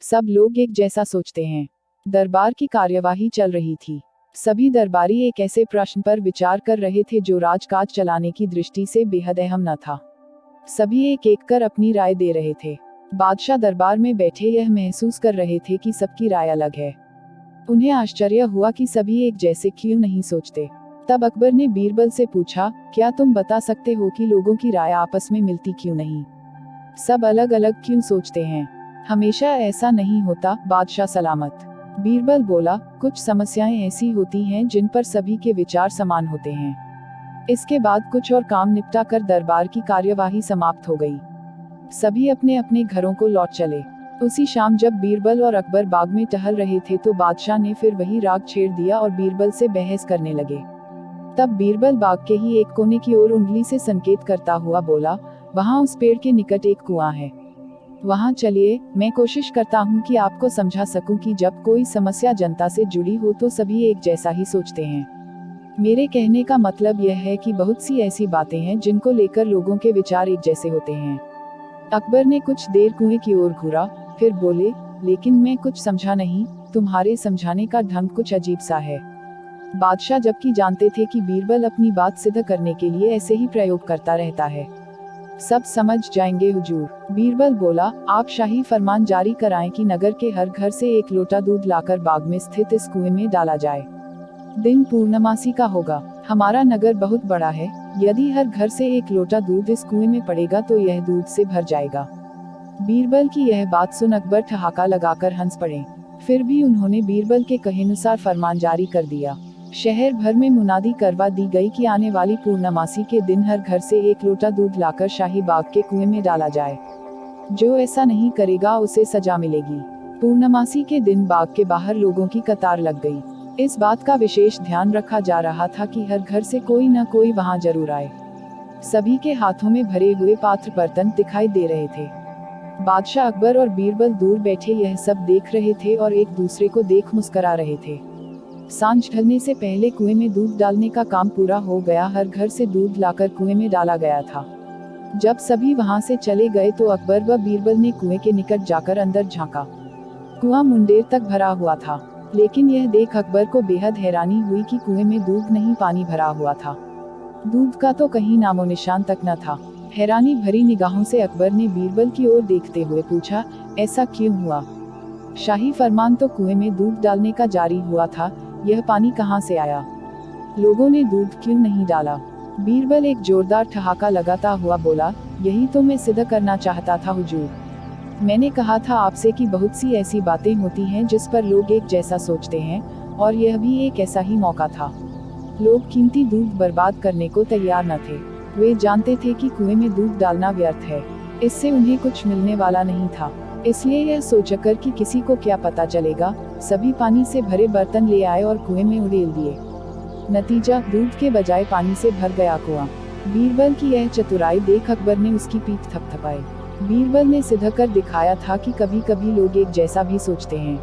सब लोग एक जैसा सोचते हैं। दरबार की कार्यवाही चल रही थी। सभी दरबारी एक ऐसे प्रश्न पर विचार कर रहे थे जो राजकाज चलाने की दृष्टि से बेहद अहम न था। सभी एक एक कर अपनी राय दे रहे थे। बादशाह दरबार में बैठे यह महसूस कर रहे थे कि सबकी राय अलग है। उन्हें आश्चर्य हुआ कि सभी एक जैसे क्यों नहीं सोचते। तब अकबर ने बीरबल से पूछा, क्या तुम बता सकते हो कि लोगों की राय आपस में मिलती क्यों नहीं? सब अलग अलग क्यों सोचते हैं? हमेशा ऐसा नहीं होता, बादशाह सलामत। बीरबल बोला, कुछ समस्याएं ऐसी होती हैं जिन पर सभी के विचार समान होते हैं। इसके बाद कुछ और काम निपटा कर दरबार की कार्यवाही समाप्त हो गई। सभी अपने अपने घरों को लौट चले। उसी शाम जब बीरबल और अकबर बाग में टहल रहे थे तो बादशाह ने फिर वही राग छेड़ दिया और बीरबल से बहस करने लगे। तब बीरबल बाग के ही एक कोने की ओर उंगली से संकेत करता हुआ बोला, वहाँ उस पेड़ के निकट एक कुआं है, वहाँ चलिए। मैं कोशिश करता हूँ कि आपको समझा सकूं कि जब कोई समस्या जनता से जुड़ी हो तो सभी एक जैसा ही सोचते हैं। मेरे कहने का मतलब यह है कि बहुत सी ऐसी बातें हैं जिनको लेकर लोगों के विचार एक जैसे होते हैं। अकबर ने कुछ देर कुएं की ओर घूरा, फिर बोले, लेकिन मैं कुछ समझा नहीं, तुम्हारे समझाने का ढंग कुछ अजीब सा है। बादशाह जबकि जानते थे कि बीरबल अपनी बात सिद्ध करने के लिए ऐसे ही प्रयोग करता रहता है। सब समझ जाएंगे हुजूर। बीरबल बोला, आप शाही फरमान जारी कराएं कि नगर के हर घर से एक लोटा दूध लाकर बाग में स्थित इस कुएं में डाला जाए। दिन पूर्णमासी का होगा। हमारा नगर बहुत बड़ा है, यदि हर घर से एक लोटा दूध इस कुएं में पड़ेगा तो यह दूध से भर जाएगा। बीरबल की यह बात सुन अकबर ठहाका लगाकर हंस पड़े। फिर भी उन्होंने बीरबल के कहेनुसार फरमान जारी कर दिया। शहर भर में मुनादी करवा दी गई कि आने वाली पूर्णमासी के दिन हर घर से एक लोटा दूध लाकर शाही बाग के कुएं में डाला जाए। जो ऐसा नहीं करेगा उसे सजा मिलेगी। पूर्णमासी के दिन बाग के बाहर लोगों की कतार लग गई। इस बात का विशेष ध्यान रखा जा रहा था कि हर घर से कोई न कोई वहां जरूर आए। सभी के हाथों में भरे हुए पात्र बर्तन दिखाई दे रहे थे। बादशाह अकबर और बीरबल दूर बैठे यह सब देख रहे थे और एक दूसरे को देख मुस्करा रहे थे। सांझ ढलने से पहले कुएं में दूध डालने का काम पूरा हो गया। हर घर से दूध लाकर कुएं में डाला गया था। जब सभी वहां से चले गए तो अकबर व बीरबल ने कुएं के निकट जाकर अंदर झांका। कुआं मुंडेर तक भरा हुआ था, लेकिन यह देख अकबर को बेहद हैरानी हुई कि कुएं में दूध नहीं, पानी भरा हुआ था। दूध का तो कहीं नामो निशान तक न था। हैरानी भरी निगाहों से अकबर ने बीरबल की ओर देखते हुए पूछा, ऐसा क्यों हुआ? शाही फरमान तो कुएं में दूध डालने का जारी हुआ था, यह पानी कहाँ से आया? लोगों ने दूध क्यों नहीं डाला? बीरबल एक जोरदार ठहाका लगाता हुआ बोला, यही तो मैं सिद्ध करना चाहता था हुजूर। मैंने कहा था आपसे कि बहुत सी ऐसी बातें होती हैं जिस पर लोग एक जैसा सोचते हैं, और यह भी एक ऐसा ही मौका था। लोग कीमती दूध बर्बाद करने को तैयार न थे। वे जानते थे कि कुएं में दूध डालना व्यर्थ है, इससे उन्हें कुछ मिलने वाला नहीं था। इसलिए यह सोचकर कि किसी को क्या पता चलेगा, सभी पानी से भरे बर्तन ले आए और कुएं में उड़ेल दिए। नतीजा, दूध के बजाय पानी से भर गया कुआं। बीरबल की यह चतुराई देख अकबर ने उसकी पीठ थपथपाई। बीरबल ने सिद्ध कर दिखाया था कि कभी कभी लोग एक जैसा भी सोचते हैं।